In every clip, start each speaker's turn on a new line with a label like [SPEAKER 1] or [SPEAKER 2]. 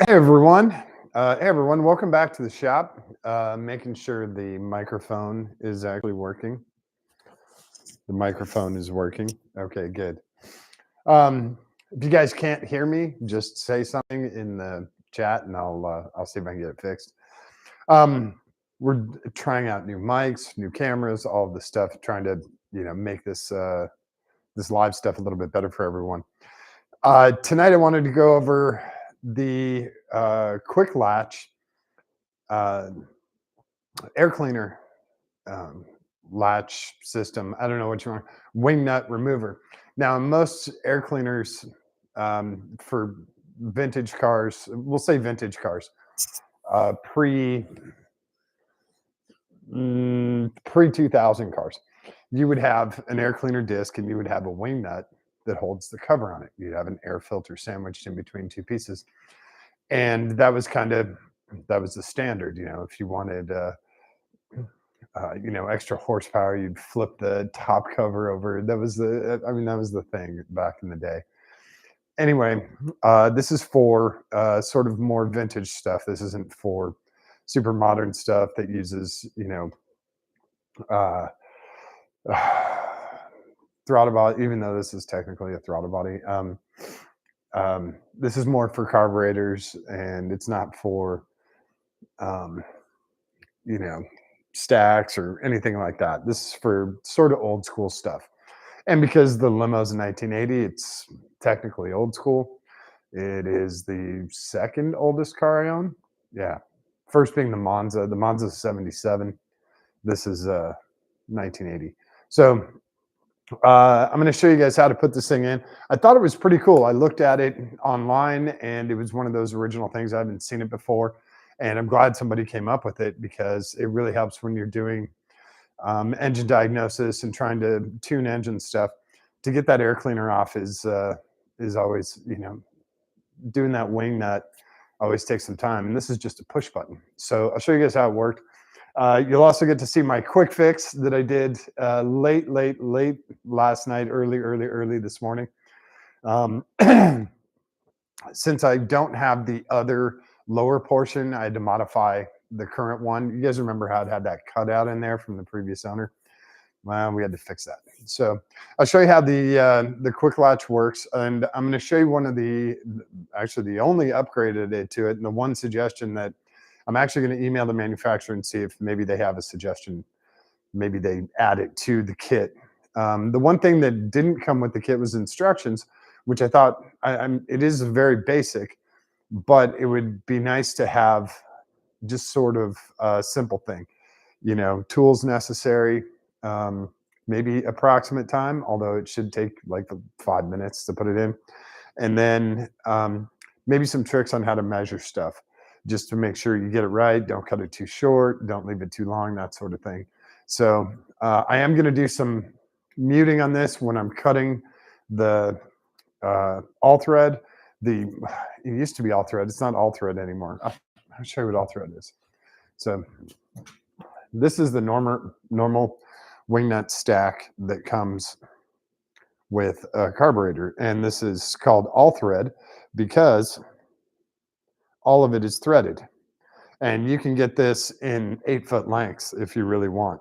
[SPEAKER 1] Hey everyone, welcome back to the shop. Making sure the microphone is actually working. The microphone is working. Okay, good. If you guys can't hear me, just say something in the chat, and I'll see if I can get it fixed. Um, we're trying out new mics, new cameras, all of this stuff, trying to make this live stuff a little bit better for everyone. Tonight, I wanted to go over the Quik-Latch uh, air cleaner um, latch system. I don't know what you want. Wing nut remover. Now, in most air cleaners for vintage cars, we'll say vintage cars, pre 2000 cars, you would have an air cleaner disc and you would have a wing nut that holds the cover on it. You'd have an air filter sandwiched in between two pieces, and that was the standard. If you wanted extra horsepower, you'd flip the top cover over. That was the thing back in the day. Anyway, this is for sort of more vintage stuff. This isn't for super modern stuff that uses, uh, throttle body, even though this is technically a throttle body. This is more for carburetors, and it's not for, um, you know, stacks or anything like that. This is for sort of old school stuff. And because the limo's in 1980, it's technically old school. It is the second oldest car I own. Yeah. First being the Monza. The Monza's 77. This is 1980. So I'm going to show you guys how to put this thing in. I thought it was pretty cool. I looked at it online, and it was one of those original things. I haven't seen it before. And I'm glad somebody came up with it because it really helps when you're doing engine diagnosis and trying to tune engine stuff. To get that air cleaner off is always, doing that wing nut always takes some time. And this is just a push button. So I'll show you guys how it worked. You'll also get to see my quick fix that I did late last night, early this morning. Since I don't have the other lower portion, I had to modify the current one. You guys remember how it had that cutout in there from the previous owner? Well, we had to fix that. So I'll show you how the Quik-Latch works, and I'm going to show you one of actually the only upgrade I did to it, and the one suggestion that I'm actually going to email the manufacturer and see if maybe they have a suggestion. Maybe they add it to the kit. The one thing that didn't come with the kit was instructions, which I thought it is very basic, but it would be nice to have just sort of a simple thing. Tools necessary, um, maybe approximate time, although it should take like 5 minutes to put it in. And then maybe some tricks on how to measure stuff just to make sure you get it right. Don't cut it too short. Don't leave it too long, that sort of thing. So I am going to do some muting on this when I'm cutting the all thread. It used to be all thread. It's not all thread anymore. I'll show you what all thread is. So this is the normal wing nut stack that comes with a carburetor, and this is called all thread because all of it is threaded, and you can get this in 8-foot lengths if you really want.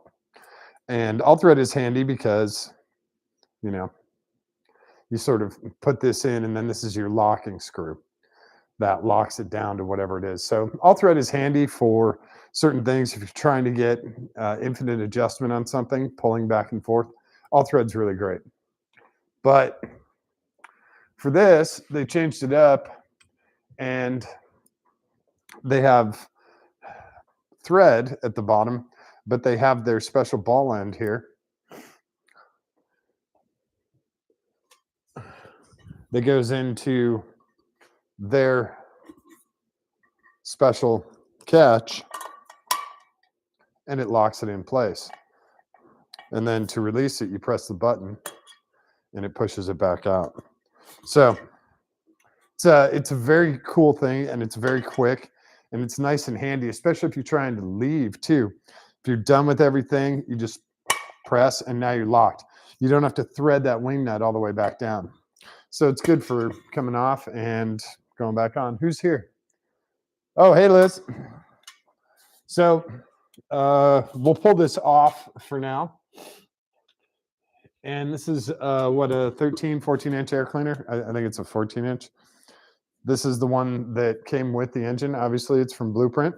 [SPEAKER 1] And all thread is handy because you sort of put this in, and then this is your locking screw that locks it down to whatever it is. So all thread is handy for certain things. If you're trying to get infinite adjustment on something, pulling back and forth, all thread's really great. But for this, they changed it up, and they have thread at the bottom, but they have their special ball end here that goes into their special catch, and it locks it in place. And then to release it, you press the button and it pushes it back out. So it's a very cool thing, and it's very quick, and it's nice and handy, especially if you're trying to leave too. If you're done with everything, you just press and now you're locked. You don't have to thread that wing nut all the way back down. So it's good for coming off and going back on. Who's here? Oh, hey, Liz. So we'll pull this off for now. And this is what, a 13, 14-inch air cleaner? I think it's a 14-inch. This is the one that came with the engine. Obviously, it's from Blueprint.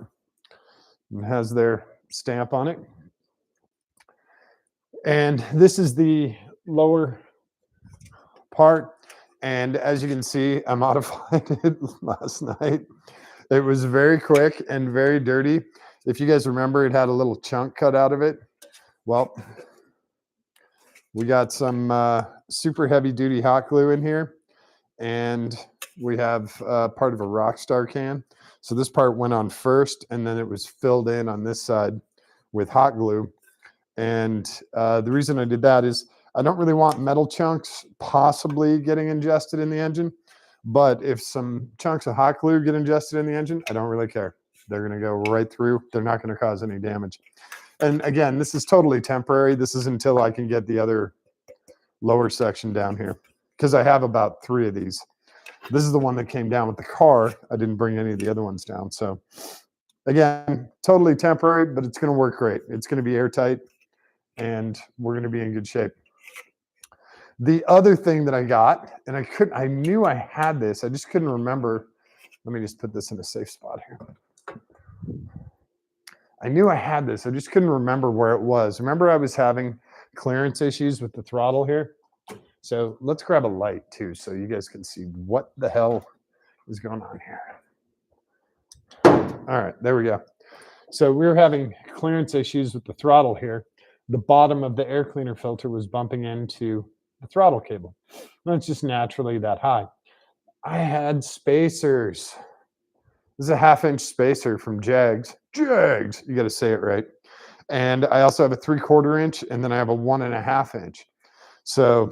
[SPEAKER 1] It has their stamp on it. And this is the lower part. And as you can see, I modified it last night. It was very quick and very dirty. If you guys remember, it had a little chunk cut out of it. Well, we got some super heavy duty hot glue in here, and we have part of a Rockstar can. So this part went on first, and then it was filled in on this side with hot glue. And the reason I did that is I don't really want metal chunks possibly getting ingested in the engine. But if some chunks of hot glue get ingested in the engine, I don't really care. They're going to go right through. They're not going to cause any damage. And again, this is totally temporary. This is until I can get the other lower section down here, because I have about 3 of these. This is the one that came down with the car. I didn't bring any of the other ones down. So again, totally temporary, but it's going to work great. It's going to be airtight, and we're going to be in good shape. The other thing that I got, and I knew I had this, I just couldn't remember. Let me just put this in a safe spot here. I knew I had this, I just couldn't remember where it was. Remember, I was having clearance issues with the throttle here. So let's grab a light too, so you guys can see what the hell is going on here. All right, there we go. So we were having clearance issues with the throttle here. The bottom of the air cleaner filter was bumping into the throttle cable. And it's just naturally that high. I had spacers. This is a 1/2-inch spacer from Jags. Jags, you got to say it right. And I also have a 3/4 inch, and then I have a 1.5 inch. So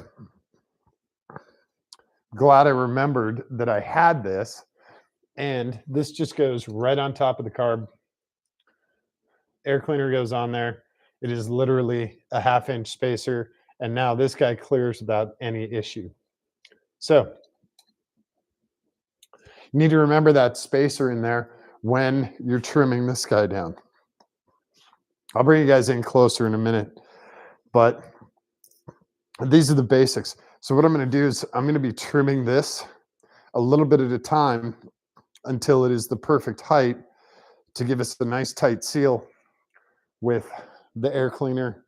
[SPEAKER 1] glad I remembered that I had this. And this just goes right on top of the carb. Air cleaner goes on there. It is literally a 1/2-inch spacer. And now this guy clears without any issue. So you need to remember that spacer in there when you're trimming this guy down. I'll bring you guys in closer in a minute, but these are the basics. So what I'm going to do is I'm going to be trimming this a little bit at a time until it is the perfect height to give us a nice tight seal with the air cleaner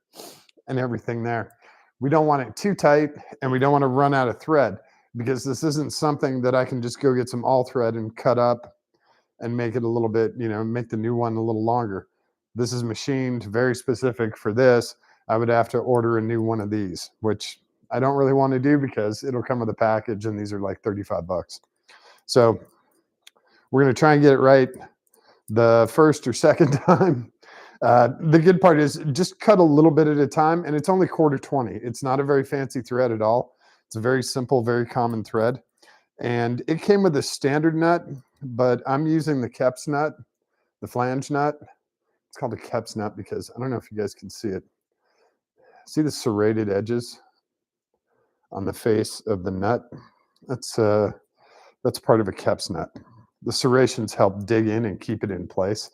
[SPEAKER 1] and everything there. We don't want it too tight, and we don't want to run out of thread, because this isn't something that I can just go get some all thread and cut up and make it a little bit, make the new one a little longer. This is machined very specific for this. I would have to order a new one of these, which I don't really want to do because it'll come with a package, and these are like 35 bucks. So we're going to try and get it right the first or second time. The good part is just cut a little bit at a time, and it's only 1/4 It's not a very fancy thread at all. It's a very simple, very common thread. And it came with a standard nut, but I'm using the Keps nut, the flange nut. It's called a Keps nut because I don't know if you guys can see it. See the serrated edges on the face of the nut? That's part of a Keps nut. The serrations help dig in and keep it in place.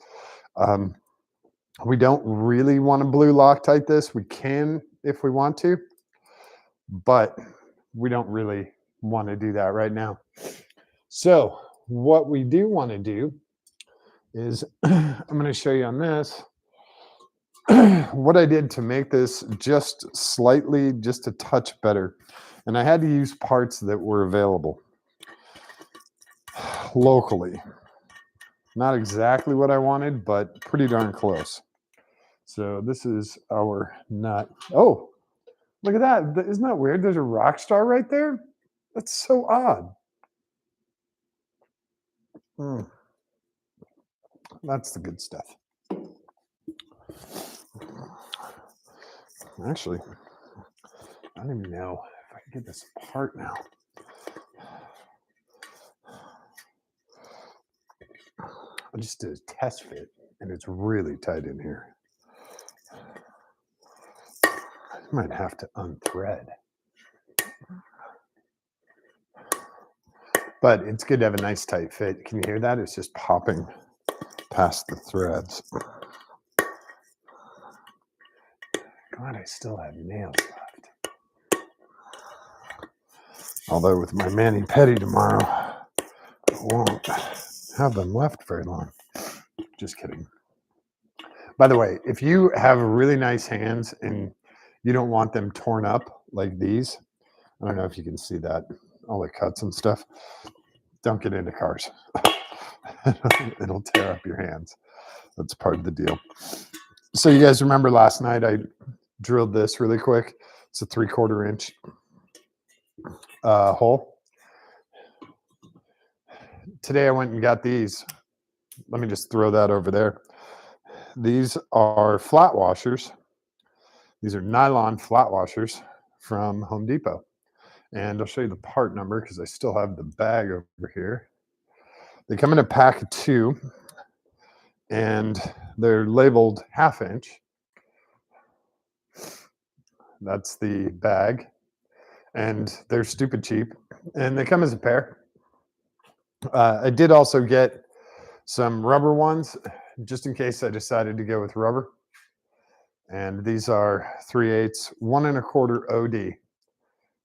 [SPEAKER 1] We don't really want to blue Loctite this. We can if we want to, but we don't really want to do that right now. So what we do want to do is I'm going to show you on this what I did to make this just slightly, just a touch better. And I had to use parts that were available locally. Not exactly what I wanted, but pretty darn close. So this is our nut. Oh, look at that. Isn't that weird? There's a Rockstar right there. That's so odd. That's the good stuff. Actually, I don't even know if I can get this apart now. I just did a test fit, and it's really tight in here. I might have to unthread. But it's good to have a nice tight fit. Can you hear that? It's just popping past the threads. God, I still have nails left. Although with my mani-pedi tomorrow, I won't have them left very long. Just kidding. By the way, if you have really nice hands and you don't want them torn up like these, I don't know if you can see that, all the cuts and stuff, don't get into cars. It'll tear up your hands. That's part of the deal. So you guys remember last night I drilled this really quick. It's a 3/4 inch hole. Today I went and got these. Let me just throw that over there. These are flat washers. These are nylon flat washers from Home Depot. And I'll show you the part number because I still have the bag over here. They come in a pack of 2 and they're labeled 1/2 inch. That's the bag. And they're stupid cheap. And they come as a pair. I did also get some rubber ones just in case I decided to go with rubber. And these are 3/8, 1 1/4 OD.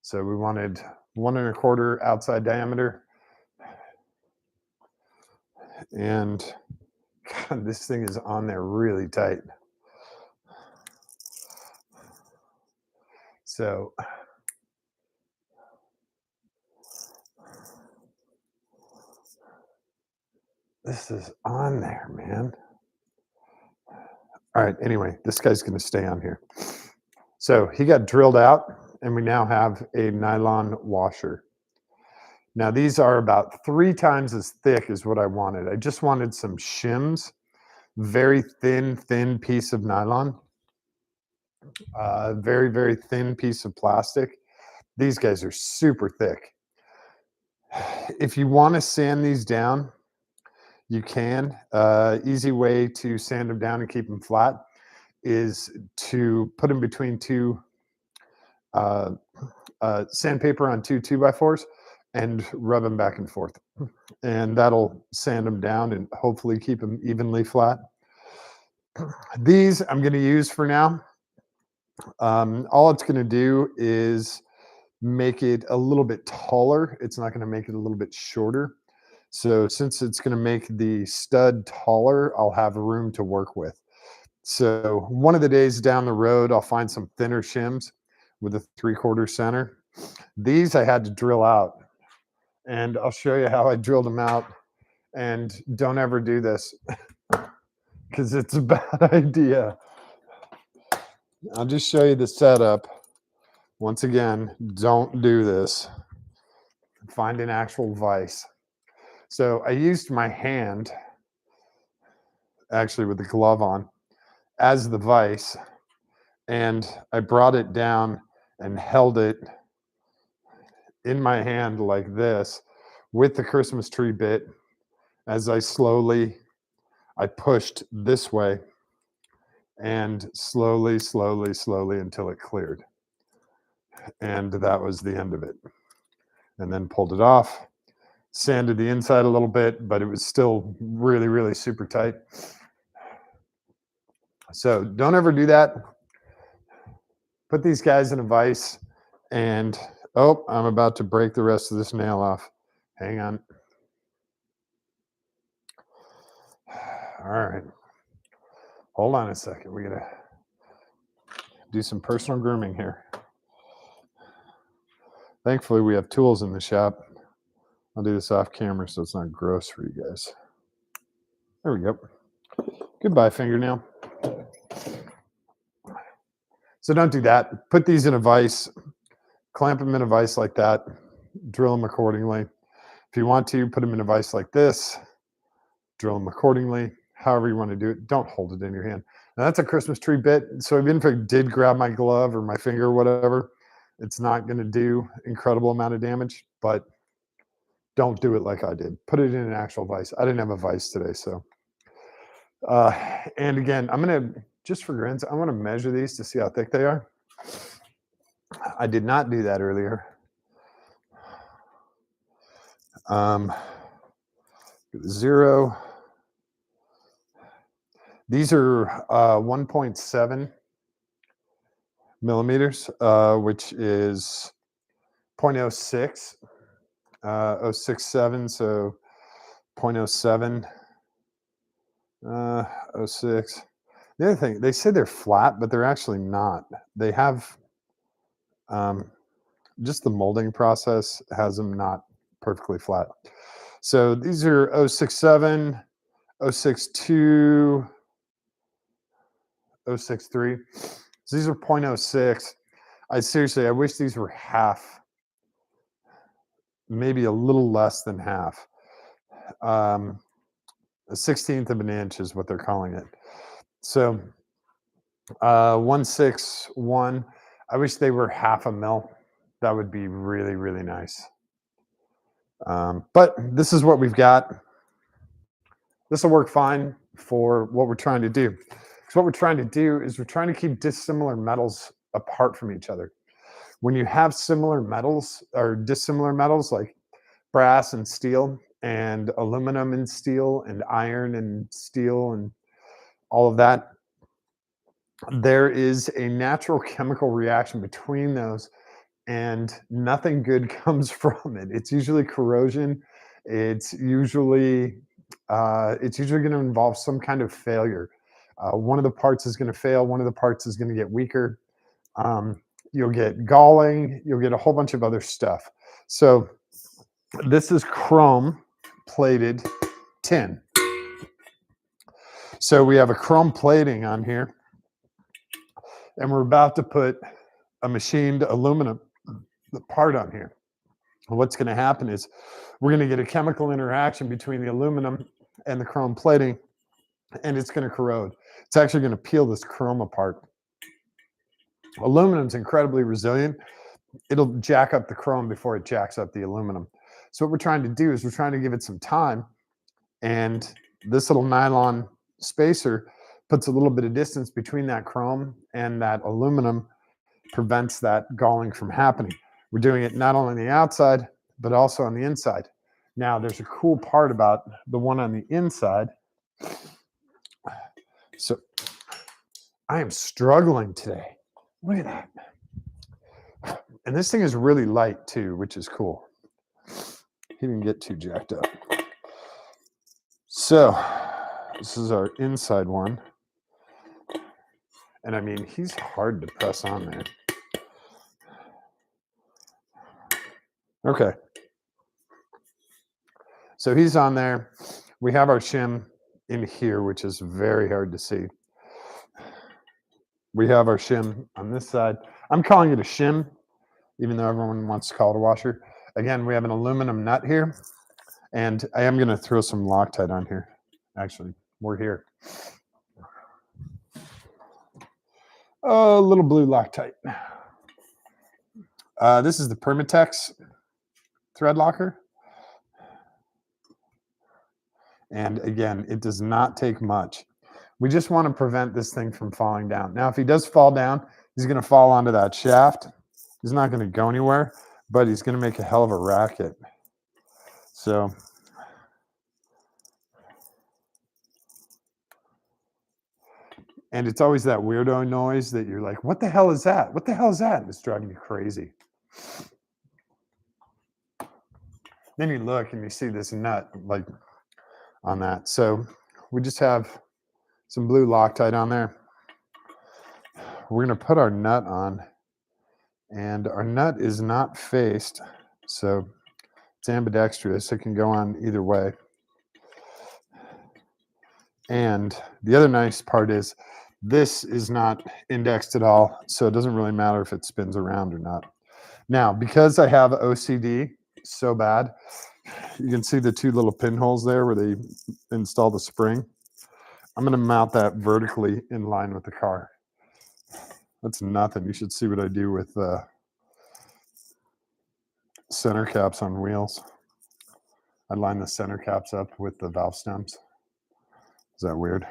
[SPEAKER 1] So we wanted 1 1/4 outside diameter. And God, this thing is on there really tight. So this is on there, man. All right, anyway, this guy's going to stay on here. So he got drilled out, and we now have a nylon washer. Now, these are about 3 times as thick as what I wanted. I just wanted some shims, very thin piece of nylon, very thin piece of plastic. These guys are super thick. If you want to sand these down, you can. Easy way to sand them down and keep them flat is to put them between 2 sandpaper on 2 2x4s and rub them back and forth. And that'll sand them down and hopefully keep them evenly flat. These I'm going to use for now. All it's going to do is make it a little bit taller. It's not going to make it a little bit shorter. So since it's going to make the stud taller, I'll have room to work with. So one of the days down the road, I'll find some thinner shims with a 3/4 center. These I had to drill out, and I'll show you how I drilled them out. And don't ever do this because it's a bad idea. I'll just show you the setup. Once again, don't do this. Find an actual vise. So I used my hand, actually with the glove on, as the vise, and I brought it down and held it in my hand like this with the Christmas tree bit as I pushed this way and slowly until it cleared. And that was the end of it. And then pulled it off, sanded the inside a little bit, but it was still really super tight. So don't ever do that. Put these guys in a vise and, oh, I'm about to break the rest of this nail off. Hang on. All right. Hold on a second. We got to do some personal grooming here. Thankfully, we have tools in the shop. I'll do this off camera so it's not gross for you guys. There we go. Goodbye, fingernail. So don't do that. Put these in a vise. Clamp them in a vise like that. Drill them accordingly. If you want to, put them in a vise like this. Drill them accordingly. However you want to do it. Don't hold it in your hand. Now that's a Christmas tree bit. So even if I did grab my glove or my finger or whatever, it's not going to do incredible amount of damage. But don't do it like I did. Put it in an actual vise. I didn't have a vise today, so. And again, I'm going to, just for grins, I want to measure these to see how thick they are. I did not do that earlier. 0, These are 1.7 millimeters, which is 0.06, 0.067, so 0.07, 0.06. The other thing, they say they're flat, but they're actually not. They have just the molding process has them not perfectly flat. So these are 0.67, 0.62, 0.63. So these are 0.06. I wish these were half, maybe a little less than half. A 16th of an inch is what they're calling it. So 161. I wish they were half a mil. That would be really, really nice. But this is what we've got. This will work fine for what we're trying to do. Because what we're trying to do is we're trying to keep dissimilar metals apart from each other. When you have similar metals or dissimilar metals like brass and steel and aluminum and steel and iron and steel and all of that, there is a natural chemical reaction between those and nothing good comes from it. It's usually corrosion. It's usually going to involve some kind of failure. One of the parts is going to fail. One of the parts is going to get weaker. You'll get galling. You'll get a whole bunch of other stuff. So this is chrome plated tin. So we have a chrome plating on here, and we're about to put a machined aluminum part on here. What's going to happen is we're going to get a chemical interaction between the aluminum and the chrome plating, and it's going to corrode. It's actually going to peel this chrome apart. Aluminum's incredibly resilient. It'll jack up the chrome before it jacks up the aluminum. So what we're trying to do is we're trying to give it some time, and this little nylon spacer puts a little bit of distance between that chrome and that aluminum, prevents that galling from happening. We're doing it not only on the outside, but also on the inside. Now, there's a cool part about the one on the inside. So I am struggling today. Look at that. And this thing is really light too, which is cool. He didn't get too jacked up. So this is our inside one. And I mean, he's hard to press on there. Okay. So he's on there. We have our shim in here, which is very hard to see. We have our shim on this side. I'm calling it a shim, even though everyone wants to call it a washer. Again, we have an aluminum nut here, and I am going to throw some Loctite on here. Actually, we're here. A little blue Loctite. This is the Permatex thread locker. And again, it does not take much. We just want to prevent this thing from falling down. Now, if he does fall down, he's going to fall onto that shaft. He's not going to go anywhere, but he's going to make a hell of a racket. So and it's always that weirdo noise that you're like, what the hell is that? What the hell is that? And it's driving you crazy. Then you look and you see this nut like on that. So we just have some blue Loctite on there. We're going to put our nut on, and our nut is not faced, so it's ambidextrous. It can go on either way. And the other nice part is this is not indexed at all, so it doesn't really matter if it spins around or not. Now, because I have OCD so bad, you can see the two little pinholes there where they install the spring. I'm going to mount that vertically in line with the car. That's nothing. You should see what I do with center caps on wheels. I line the center caps up with the valve stems. Is that weird?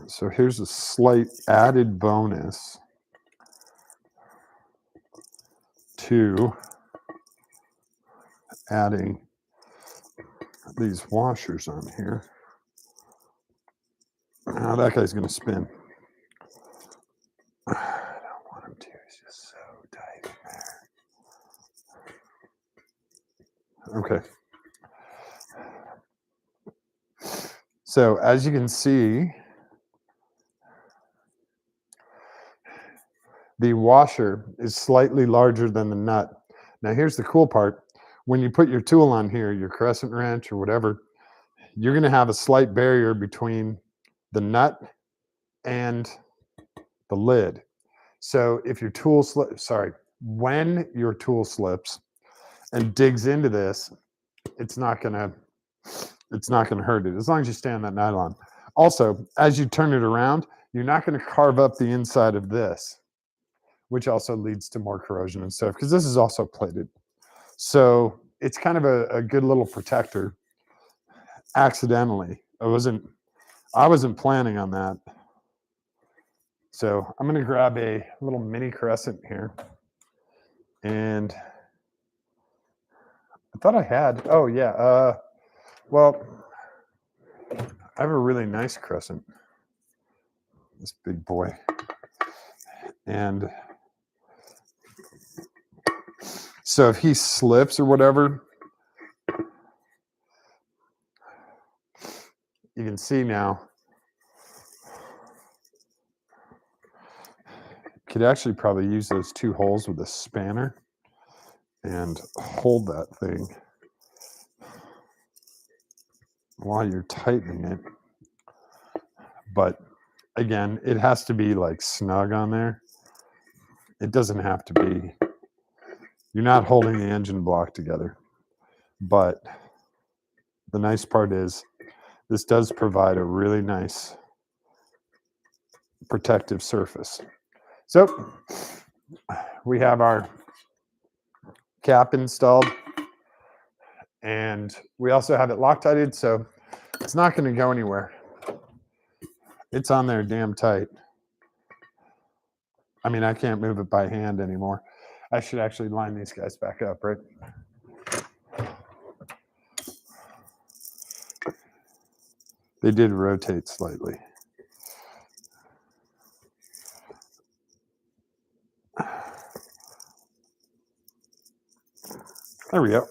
[SPEAKER 1] So here's a slight added bonus to adding these washers on here. Now that guy's going to spin. I don't want him to. He's just so tight in there. Okay. So as you can see, the washer is slightly larger than the nut. Now here's the cool part. When you put your tool on here, your crescent wrench or whatever, you're going to have a slight barrier between the nut and the lid. So if your tool when your tool slips and digs into this, it's not going to hurt it as long as you stay on that nylon. Also, as you turn it around, you're not going to carve up the inside of this, which also leads to more corrosion and stuff because this is also plated. So it's kind of a good little protector. Accidentally, I wasn't planning on that. So I'm going to grab a little mini crescent here, and I thought I had. Oh yeah. Well, I have a really nice crescent. This big boy, and so if he slips or whatever, you can see now. Could actually probably use those two holes with a spanner and hold that thing while you're tightening it. But again, it has to be like snug on there. It doesn't have to be. You're not holding the engine block together. But the nice part is this does provide a really nice protective surface. So we have our cap installed, and we also have it Loctited, so it's not going to go anywhere. It's on there damn tight. I mean, I can't move it by hand anymore. I should actually line these guys back up, right? They did rotate slightly. There we go.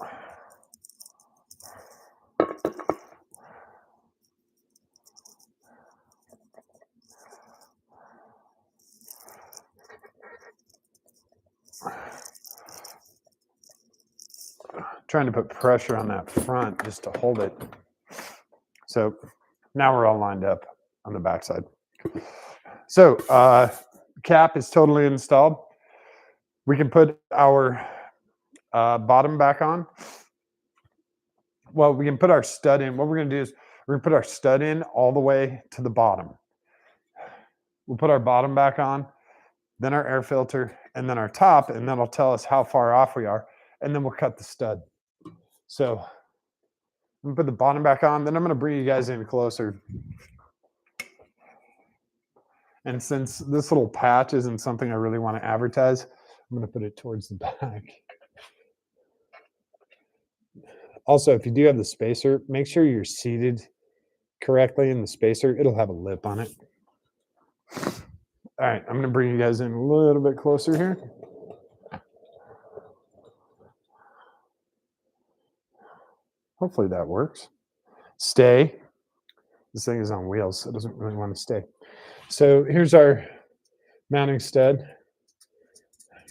[SPEAKER 1] Trying to put pressure on that front just to hold it. So now we're all lined up on the backside. So cap is totally installed. We can put our bottom back on. Well, we can put our stud in. What we're going to do is we're going to put our stud in all the way to the bottom. We'll put our bottom back on, then our air filter, and then our top, and that'll tell us how far off we are, and then we'll cut the stud. So I'm going to put the bottom back on, then I'm going to bring you guys in closer. And since this little patch isn't something I really want to advertise, I'm going to put it towards the back. Also, if you do have the spacer, make sure you're seated correctly in the spacer. It'll have a lip on it. All right, I'm going to bring you guys in a little bit closer here. Hopefully that works. Stay. This thing is on wheels, so it doesn't really want to stay. So here's our mounting stud.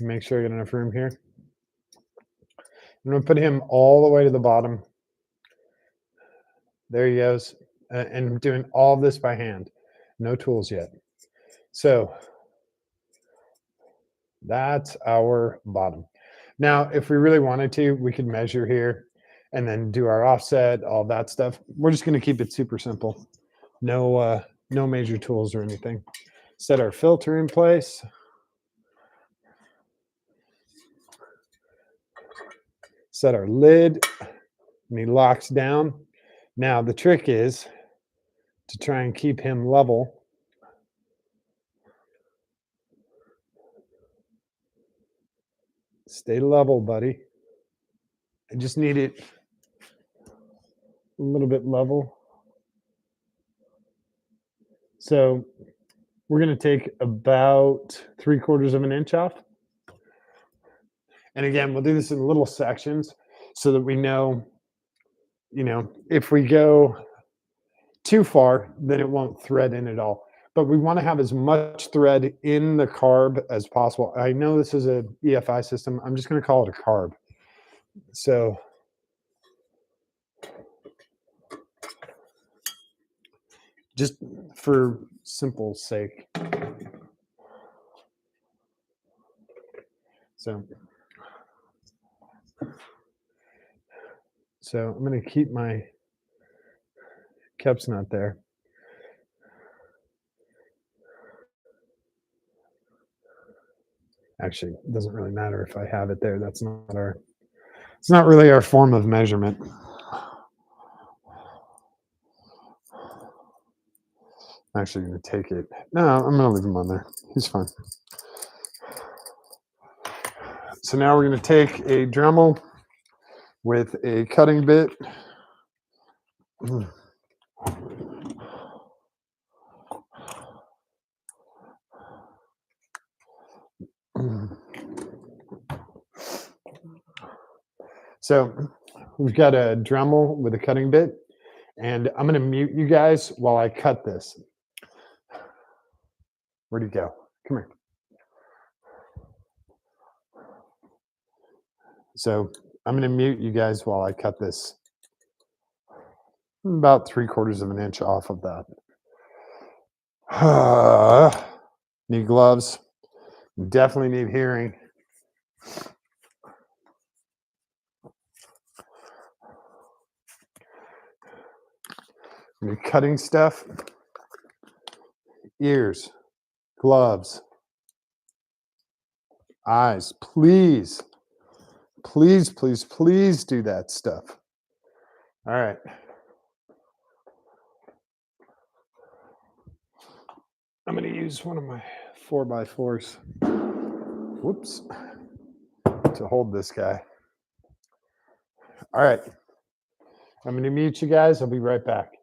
[SPEAKER 1] Make sure I get enough room here. I'm going to put him all the way to the bottom. There he goes. And I'm doing all of this by hand. No tools yet. So that's our bottom. Now, if we really wanted to, we could measure here and then do our offset, all that stuff. We're just going to keep it super simple. No major tools or anything. Set our filter in place. Set our lid, and he locks down. Now, the trick is to try and keep him level. Stay level, buddy. I just need it a little bit level. So we're going to take about 3/4 of an inch off. And again, we'll do this in little sections so that we know, if we go too far, then it won't thread in at all. But we want to have as much thread in the carb as possible. I know this is a EFI system. I'm just going to call it a carb. So just for simple sake. So I'm going to keep my caps nut there. Actually, it doesn't really matter if I have it there. It's not really our form of measurement. I'm actually going to take it. No, I'm going to leave him on there. He's fine. So now we're going to take a Dremel with a cutting bit. So we've got a Dremel with a cutting bit, and I'm going to mute you guys while I cut this. Where'd he go? Come here. So I'm going to mute you guys while I cut this. About 3/4 of an inch off of that. Need gloves. Definitely need hearing. Need cutting stuff. Ears, gloves, eyes. Please, please, please, please do that stuff. All right. I'm going to use one of my 4x4s. Whoops. To hold this guy. All right. I'm going to mute you guys. I'll be right back.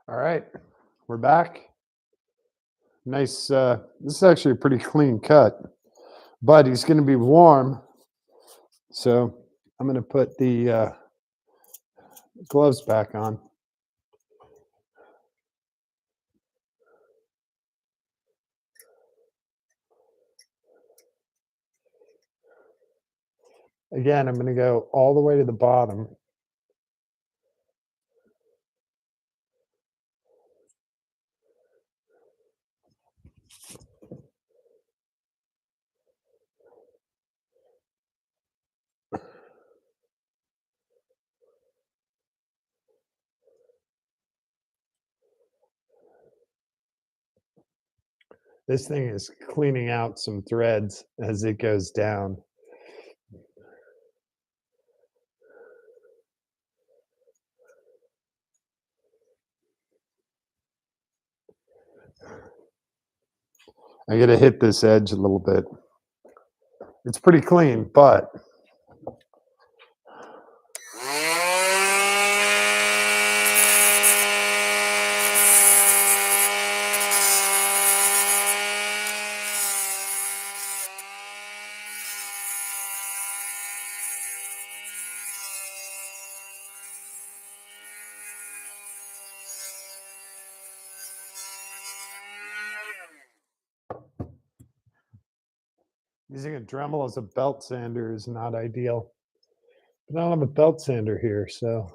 [SPEAKER 1] All right. We're back. Nice. This is actually a pretty clean cut, but he's going to be warm. So I'm going to put the gloves back on. Again, I'm going to go all the way to the bottom. This thing is cleaning out some threads as it goes down. I gotta hit this edge a little bit. It's pretty clean, but using a Dremel as a belt sander is not ideal. But I don't have a belt sander here, so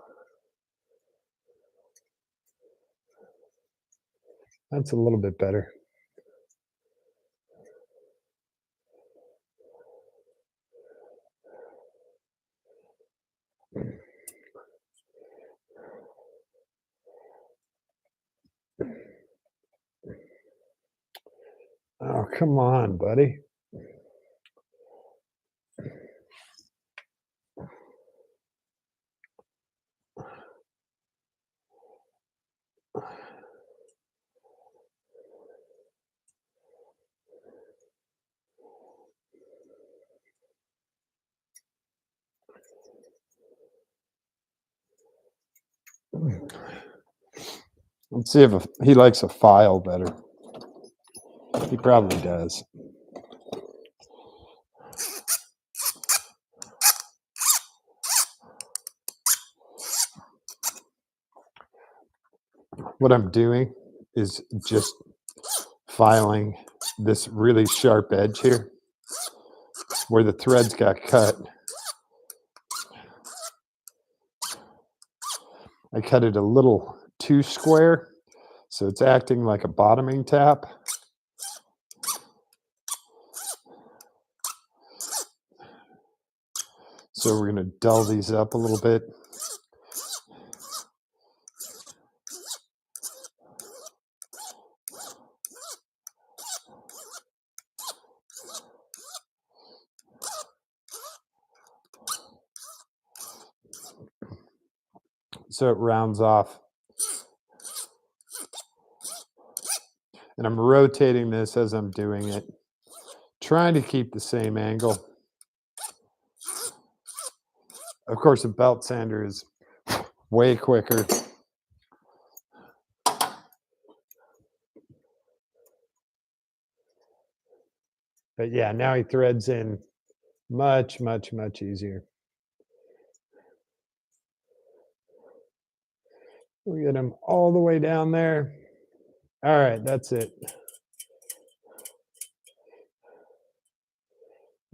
[SPEAKER 1] that's a little bit better. Oh, come on, buddy. Let's see if he likes a file better. He probably does. What I'm doing is just filing this really sharp edge here where the threads got cut. I cut it a little too square, so it's acting like a bottoming tap. So we're going to dull these up a little bit. So it rounds off. And I'm rotating this as I'm doing it, trying to keep the same angle. Of course, a belt sander is way quicker. But yeah, now he threads in much, much, much easier. We get him all the way down there. All right, that's it.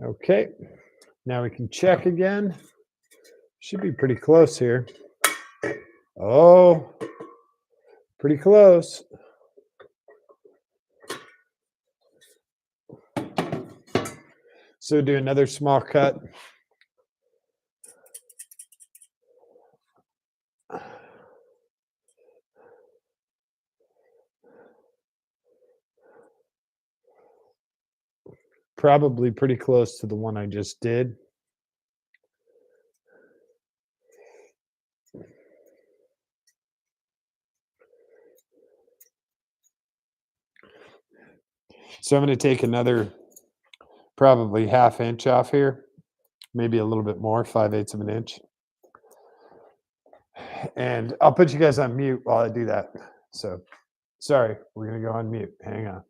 [SPEAKER 1] Okay, now we can check again. Should be pretty close here. Oh, pretty close. So do another small cut. Probably pretty close to the one I just did. So I'm going to take another probably ½ inch off here, maybe a little bit more, 5/8 of an inch. And I'll put you guys on mute while I do that. So sorry, we're going to go on mute. Hang on.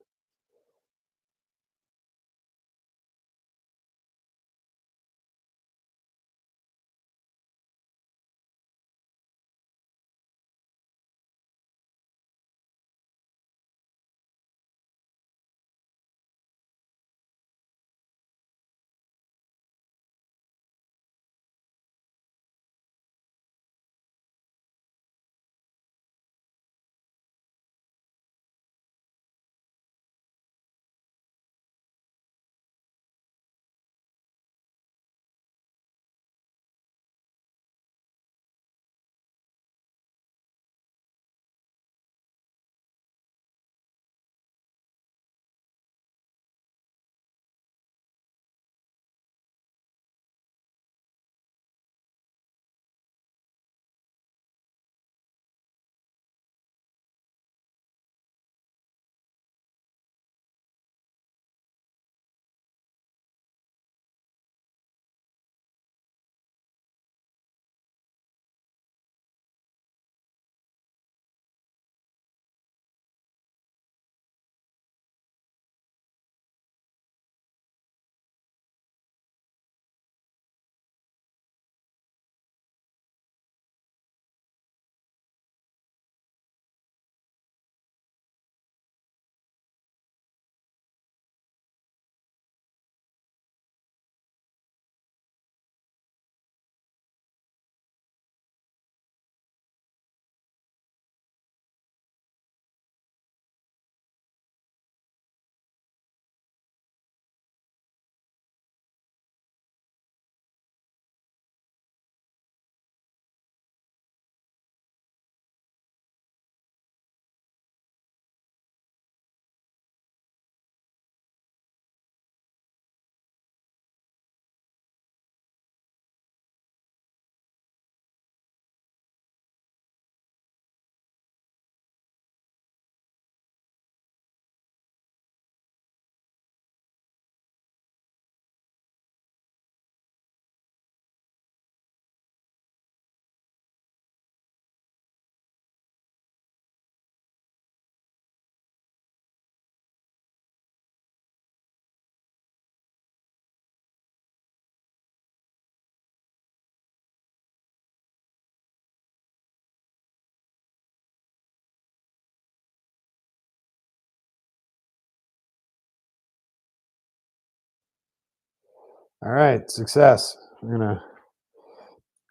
[SPEAKER 1] All right, success. I'm gonna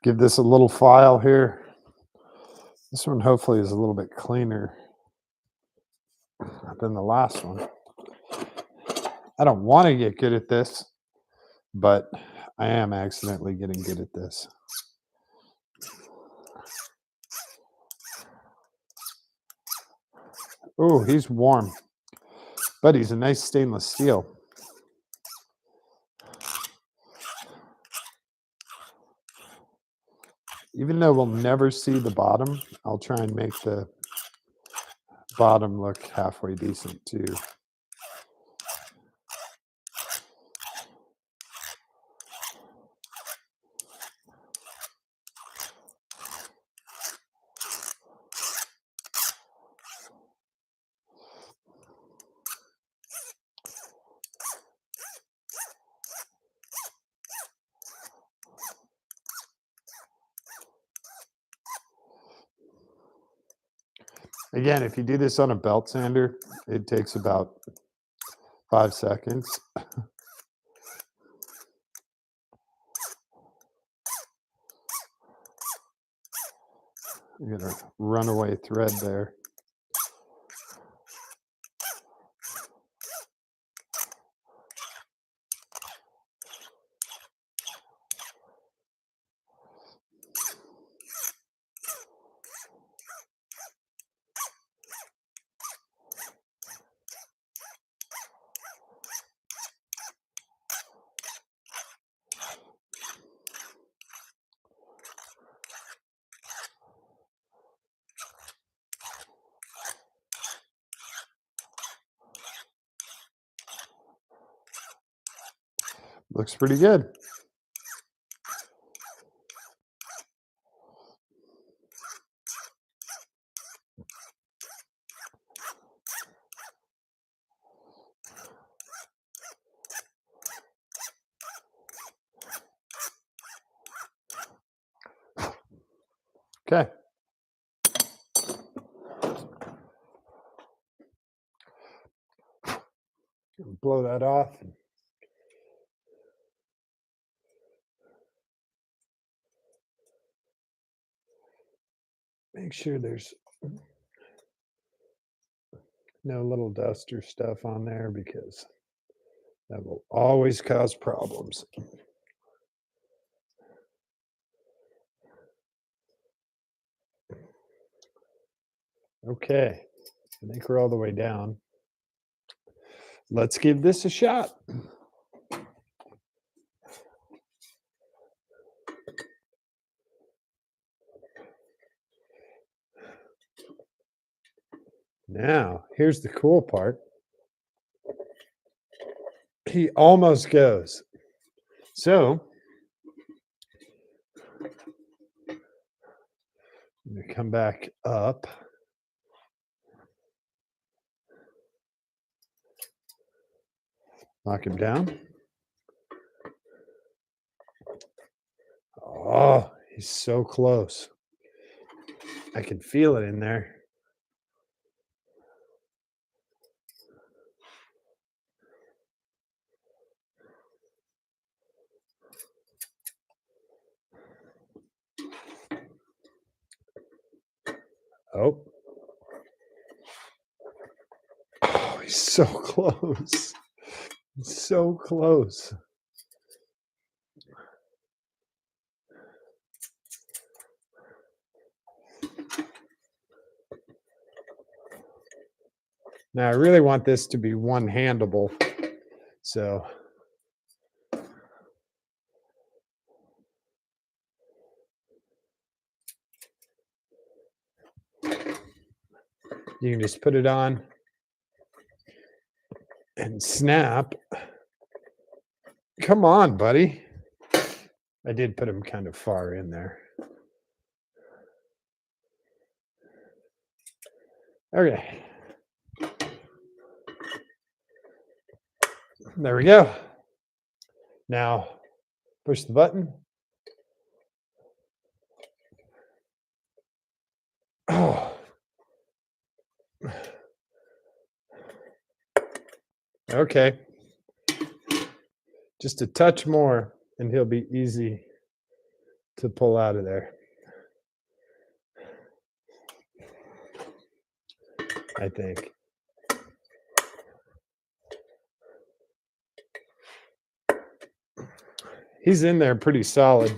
[SPEAKER 1] give this a little file here. This one hopefully is a little bit cleaner than the last one. I don't want to get good at this, but I am accidentally getting good at this. Oh, he's warm, but he's a nice stainless steel. Even though we'll never see the bottom, I'll try and make the bottom look halfway decent too. Again, if you do this on a belt sander, it takes about 5 seconds. You got a runaway thread there. Looks pretty good. Okay. Blow that off. Make sure there's no little dust or stuff on there because that will always cause problems. Okay, I think we're all the way down. Let's give this a shot. Now, here's the cool part. He almost goes. So, I'm going to come back up. Knock him down. Oh, he's so close. I can feel it in there. Oh. Oh, he's so close. He's so close. Now, I really want this to be one-handable. So, you can just put it on and snap. Come on, buddy. I did put him kind of far in there. Okay. There we go. Now, push the button. Oh. Okay. Just a touch more, and he'll be easy to pull out of there, I think. He's in there pretty solid.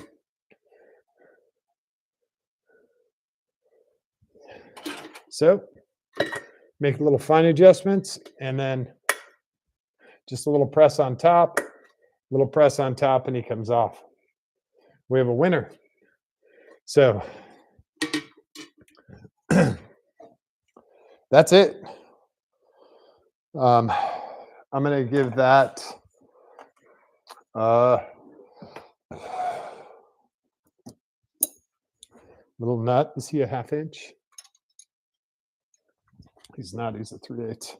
[SPEAKER 1] So make a little fine adjustments, and then just a little press on top, little press on top, and he comes off. We have a winner. So that's it. I'm going to give that little nut. Is he a 1/2 inch? He's not. He's a 3/8,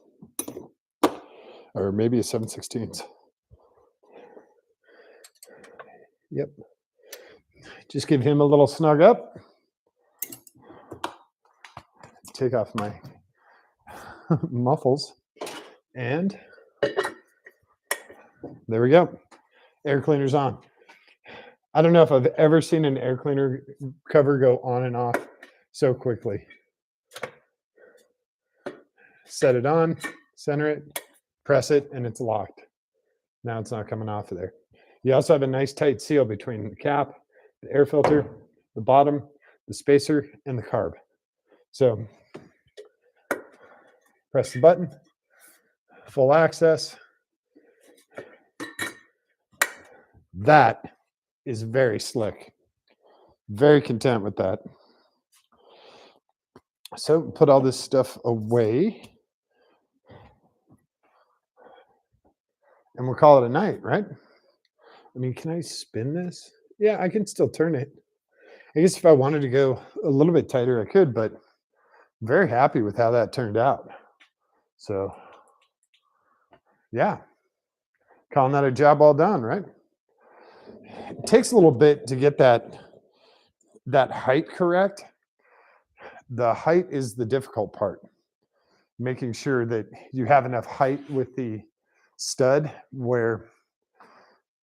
[SPEAKER 1] or maybe a 7/16. Yep. Just give him a little snug up. Take off my muffles, and there we go. Air cleaner's on. I don't know if I've ever seen an air cleaner cover go on and off so quickly. Set it on, center it, press it, and it's locked. Now it's not coming off of there. You also have a nice tight seal between the cap, the air filter, the bottom, the spacer, and the carb. So press the button, full access. That is very slick. Very content with that. So put all this stuff away, and we'll call it a night, right? I mean, can I spin this? Yeah, I can still turn it. I guess if I wanted to go a little bit tighter, I could, but I'm very happy with how that turned out. So, yeah, calling that a job all done, right? It takes a little bit to get that height correct. The height is the difficult part. Making sure that you have enough height with the stud where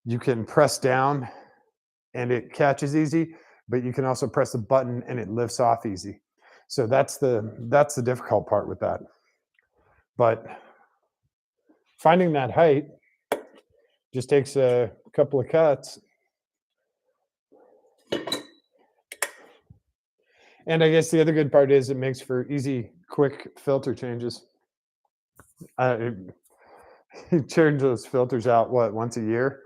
[SPEAKER 1] you can press down and it catches easy, but you can also press the button and it lifts off easy. So that's the difficult part with that. But finding that height just takes a couple of cuts. And I guess the other good part is it makes for easy, quick filter changes. You change those filters out, what, once a year?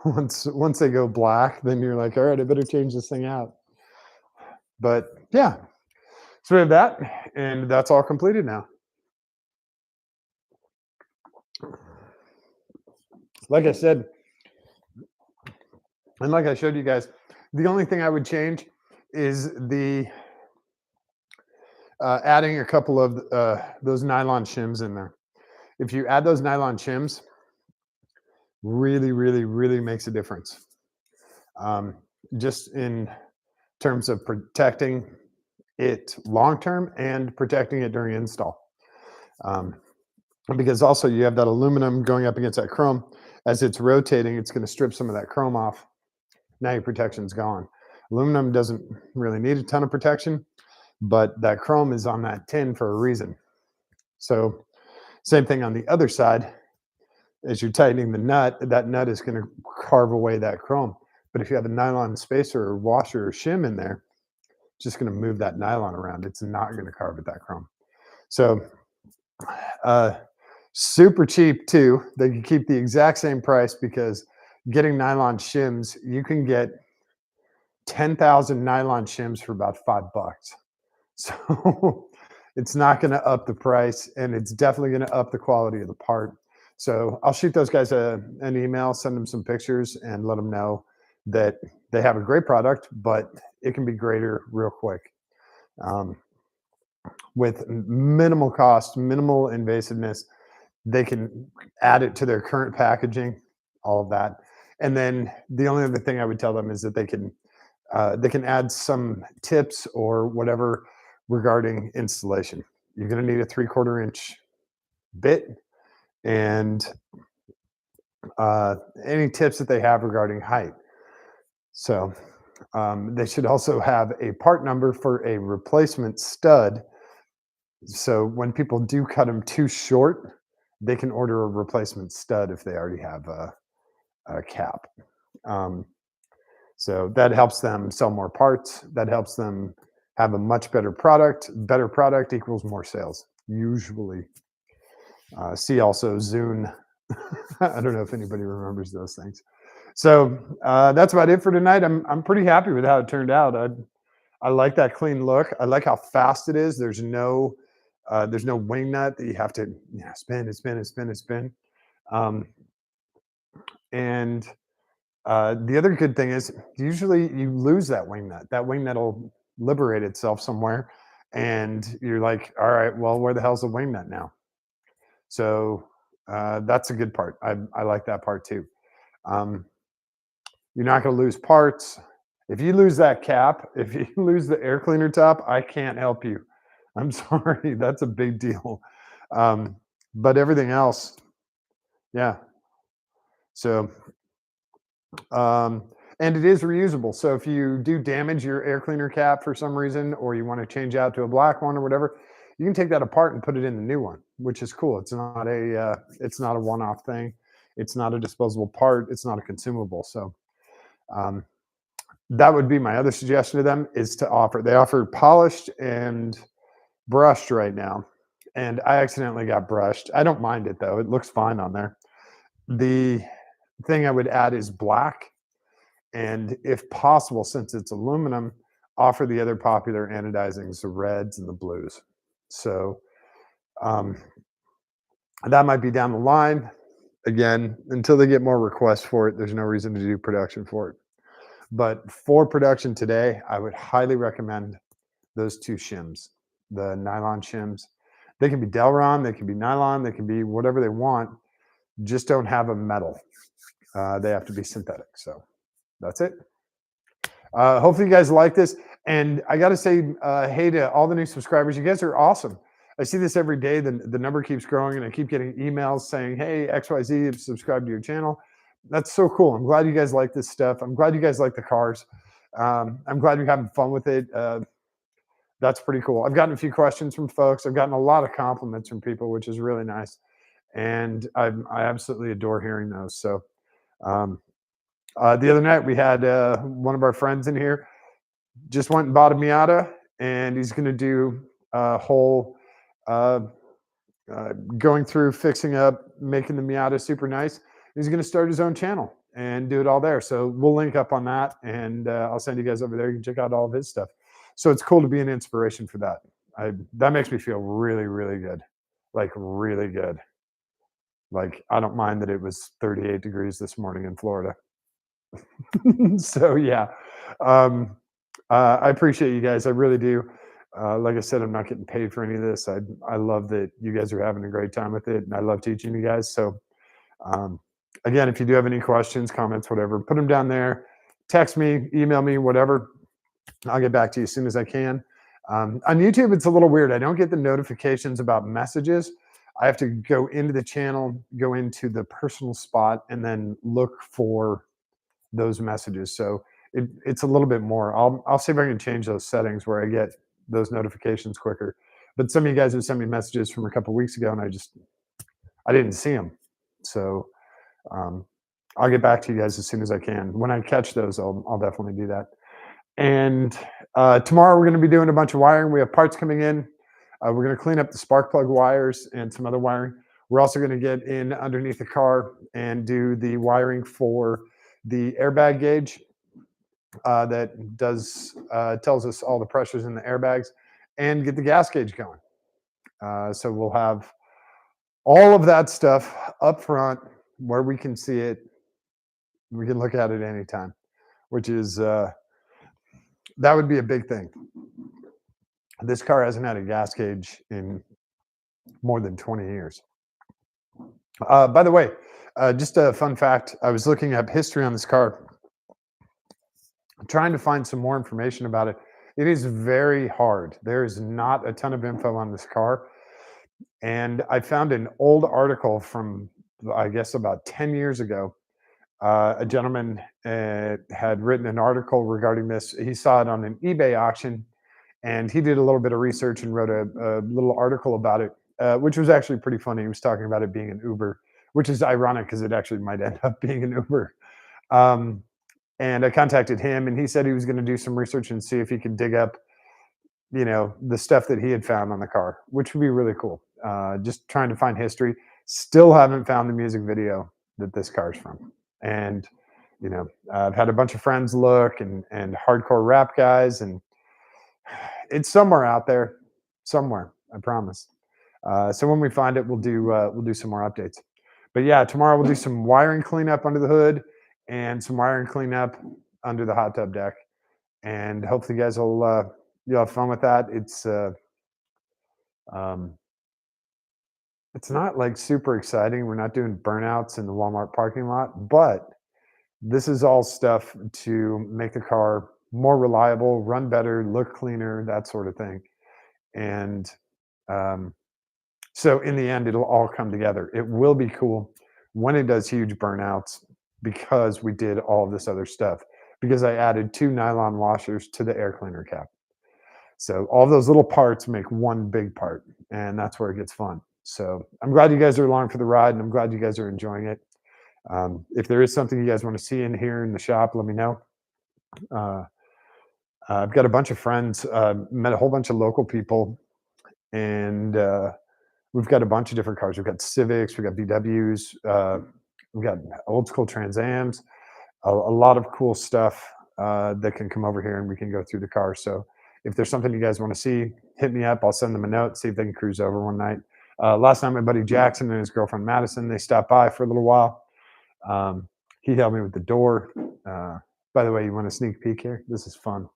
[SPEAKER 1] Once they go black, then you're like, all right, I better change this thing out. But yeah, so we have that, and that's all completed now. Like I said, and like I showed you guys, the only thing I would change is the adding a couple of those nylon shims in there. If you add those nylon shims, really, really, really makes a difference. Just in terms of protecting it long term and protecting it during install. Because also you have that aluminum going up against that chrome. As it's rotating, it's going to strip some of that chrome off. Now your protection's gone. Aluminum doesn't really need a ton of protection, but that chrome is on that tin for a reason. So same thing on the other side. As you're tightening the nut, that nut is going to carve away that chrome. But if you have a nylon spacer or washer or shim in there, it's just going to move that nylon around. It's not going to carve at that chrome. So super cheap too. They can keep the exact same price because getting nylon shims, you can get 10,000 nylon shims for about $5. So it's not going to up the price, and it's definitely going to up the quality of the part. So I'll shoot those guys an email, send them some pictures, and let them know that they have a great product, but it can be greater real quick. With minimal cost, minimal invasiveness, they can add it to their current packaging, all of that. And then the only other thing I would tell them is that they can add some tips or whatever regarding installation. You're going to need a 3/4 inch bit, and Uh, any tips that they have regarding height? So they should also have a part number for a replacement stud. So when people do cut them too short, they can order a replacement stud if they already have a cap. Um, so that helps them sell more parts. That helps them have a much better product. Better product equals more sales, usually. See also Zune. I don't know if anybody remembers those things. So that's about it for tonight. I'm pretty happy with how it turned out. I like that clean look. I like how fast it is. There's no wing nut that you have to spin and spin and spin and spin. Um, and the other good thing is usually you lose that wing nut. That wing nut will liberate itself somewhere, and you're like, all right, well, where the hell's the wing nut now? So that's a good part. I like that part too. Um, you're not going to lose parts. If you lose that cap, if you lose the air cleaner top, I can't help you. I'm sorry. That's a big deal. Um, but everything else, yeah. So, um, and it is reusable. So if you do damage your air cleaner cap for some reason, or you want to change out to a black one or whatever, you can take that apart and put it in the new one, which is cool. It's not a one-off thing. It's not a disposable part. It's not a consumable. So um, that would be my other suggestion to them is to offer. They offer polished and brushed right now, and I accidentally got brushed. I don't mind it though; it looks fine on there. The thing I would add is black, and if possible, since it's aluminum, offer the other popular anodizings, the reds and the blues. So um, that might be down the line. Again, until they get more requests for it, there's no reason to do production for it. But for production today, I would highly recommend those two shims, the nylon shims. They can be Delron, they can be nylon, they can be whatever they want. Just don't have a metal. They have to be synthetic. So that's it. Hopefully, you guys like this. And I got to say, hey to all the new subscribers. You guys are awesome. I see this every day. The number keeps growing, and I keep getting emails saying, hey, XYZ, subscribe to your channel. That's so cool. I'm glad you guys like this stuff. I'm glad you guys like the cars. I'm glad you're having fun with it. That's pretty cool. I've gotten a few questions from folks. I've gotten a lot of compliments from people, which is really nice. And I absolutely adore hearing those. So um, the other night we had one of our friends in here just went and bought a Miata, and he's going to do a whole uh, going through fixing up, making the Miata super nice. He's going to start his own channel and do it all there. So we'll link up on that, and I'll send you guys over there. You can check out all of his stuff. So it's cool to be an inspiration for that. That makes me feel really, really good, like really good. Like I don't mind that it was 38 degrees this morning in Florida. So yeah, um, I appreciate you guys. I really do. Like I said, I'm not getting paid for any of this. I love that you guys are having a great time with it, and I love teaching you guys. So um, again, if you do have any questions, comments, whatever, put them down there. Text me, email me, whatever. I'll get back to you as soon as I can. On YouTube, it's a little weird. I don't get the notifications about messages. I have to go into the channel, go into the personal spot, and then look for those messages. So it's a little bit more. I'll see if I can change those settings where I get those notifications quicker. But some of you guys have sent me messages from a couple of weeks ago, and I didn't see them. So um, I'll get back to you guys as soon as I can. When I catch those, I'll definitely do that. And tomorrow we're going to be doing a bunch of wiring. We have parts coming in. We're going to clean up the spark plug wires and some other wiring. We're also going to get in underneath the car and do the wiring for the airbag gauge that tells us all the pressures in the airbags, and get the gas gauge going. So we'll have all of that stuff up front where we can see it. We can look at it anytime, which is that would be a big thing. This car hasn't had a gas gauge in more than 20 years. By the way, just a fun fact, I was looking up history on this car, trying to find some more information about it. It is very hard. There is not a ton of info on this car. And I found an old article from I guess about 10 years ago, a gentleman had written an article regarding this. He saw it on an eBay auction, and he did a little bit of research and wrote a little article about it, which was actually pretty funny. He was talking about it being an Uber, which is ironic because it actually might end up being an Uber. Um, and I contacted him, and he said he was going to do some research and see if he could dig up, the stuff that he had found on the car, which would be really cool. Just trying to find history. Still haven't found the music video that this car's from. And I've had a bunch of friends look and hardcore rap guys, and it's somewhere out there, somewhere. I promise. So when we find it, we'll do some more updates. But yeah, tomorrow we'll do some wiring cleanup under the hood and some wiring cleanup under the hot tub deck, and hopefully you guys will you'll have fun with that. Um, it's not like super exciting. We're not doing burnouts in the Walmart parking lot, but this is all stuff to make the car more reliable, run better, look cleaner, that sort of thing. And um, so in the end, it'll all come together. It will be cool when it does huge burnouts because we did all of this other stuff. Because I added 2 nylon washers to the air cleaner cap. So all those little parts make one big part, and that's where it gets fun. So I'm glad you guys are along for the ride, and I'm glad you guys are enjoying it. If there is something you guys want to see in here in the shop, let me know. Uh, I've got a bunch of friends, met a whole bunch of local people, and we've got a bunch of different cars. We've got Civics, we've got VWs, we've got old school Trans Ams, a lot of cool stuff that can come over here and we can go through the car. So if there's something you guys want to see, hit me up. I'll send them a note, see if they can cruise over one night. Last night, my buddy Jackson and his girlfriend Madison, they stopped by for a little while. He helped me with the door. By the way, you want a sneak peek here? This is fun.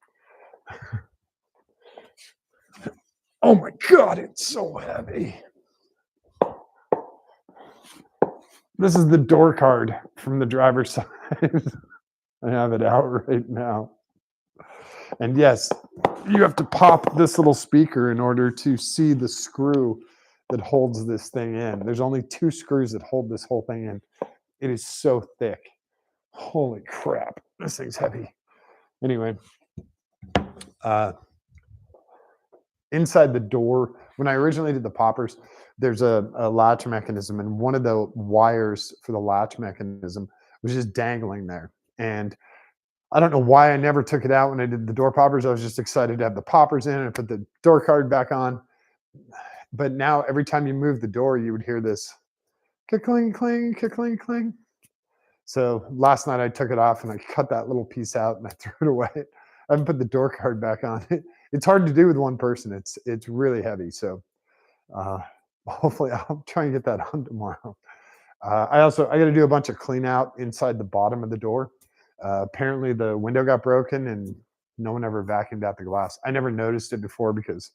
[SPEAKER 1] Oh my God, it's so heavy. This is the door card from the driver's side. I have it out right now. And yes, you have to pop this little speaker in order to see the screw that holds this thing in. There's only 2 screws that hold this whole thing in. It is so thick. Holy crap. This thing's heavy. Anyway, inside the door, when I originally did the poppers, there's a latch mechanism, and one of the wires for the latch mechanism was just dangling there. And I don't know why I never took it out when I did the door poppers. I was just excited to have the poppers in and put the door card back on. But now every time you move the door, you would hear this cling, cling, cling, cling. So last night I took it off and I cut that little piece out and I threw it away. I haven't put the door card back on. It's hard to do with one person. It's really heavy. So hopefully I'll try and get that on tomorrow. I got to do a bunch of clean out inside the bottom of the door. Apparently the window got broken and no one ever vacuumed out the glass. I never noticed it before because,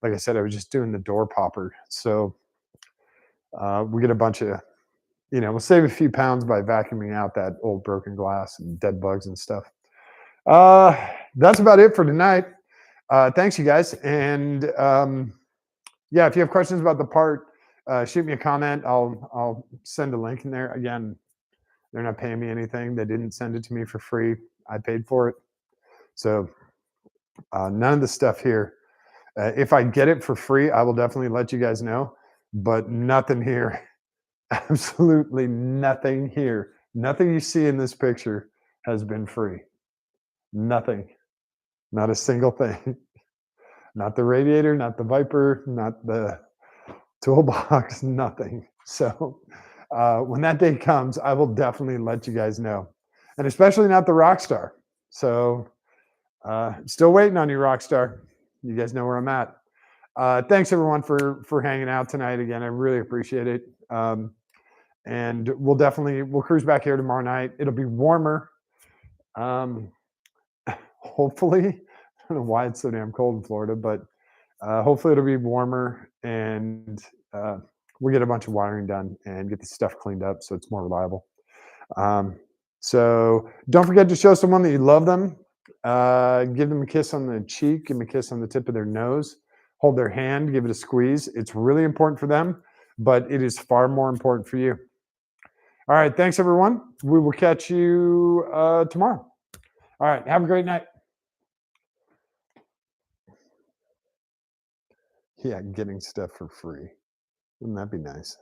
[SPEAKER 1] like I said, I was just doing the door popper. So we get a bunch of, we'll save a few pounds by vacuuming out that old broken glass and dead bugs and stuff. That's about it for tonight. Thanks, you guys. And yeah, if you have questions about the part, shoot me a comment. I'll send a link in there. Again, they're not paying me anything. They didn't send it to me for free. I paid for it. So none of the stuff here. If I get it for free, I will definitely let you guys know. But nothing here. Absolutely nothing here. Nothing you see in this picture has been free. Nothing. Not a single thing. Not the radiator, not the Viper, not the toolbox, nothing. So when that day comes, I will definitely let you guys know. And especially not the Rockstar. So still waiting on you, Rockstar. You guys know where I'm at. Thanks everyone for hanging out tonight again. I really appreciate it. And we'll cruise back here tomorrow night. It'll be warmer. Hopefully, I don't know why it's so damn cold in Florida, but hopefully it'll be warmer and we'll get a bunch of wiring done and get the stuff cleaned up so it's more reliable. So don't forget to show someone that you love them. Give them a kiss on the cheek, give them a kiss on the tip of their nose, hold their hand, give it a squeeze. It's really important for them, but it is far more important for you. All right. Thanks, everyone. We will catch you tomorrow. All right. Have a great night. Yeah, getting stuff for free. Wouldn't that be nice?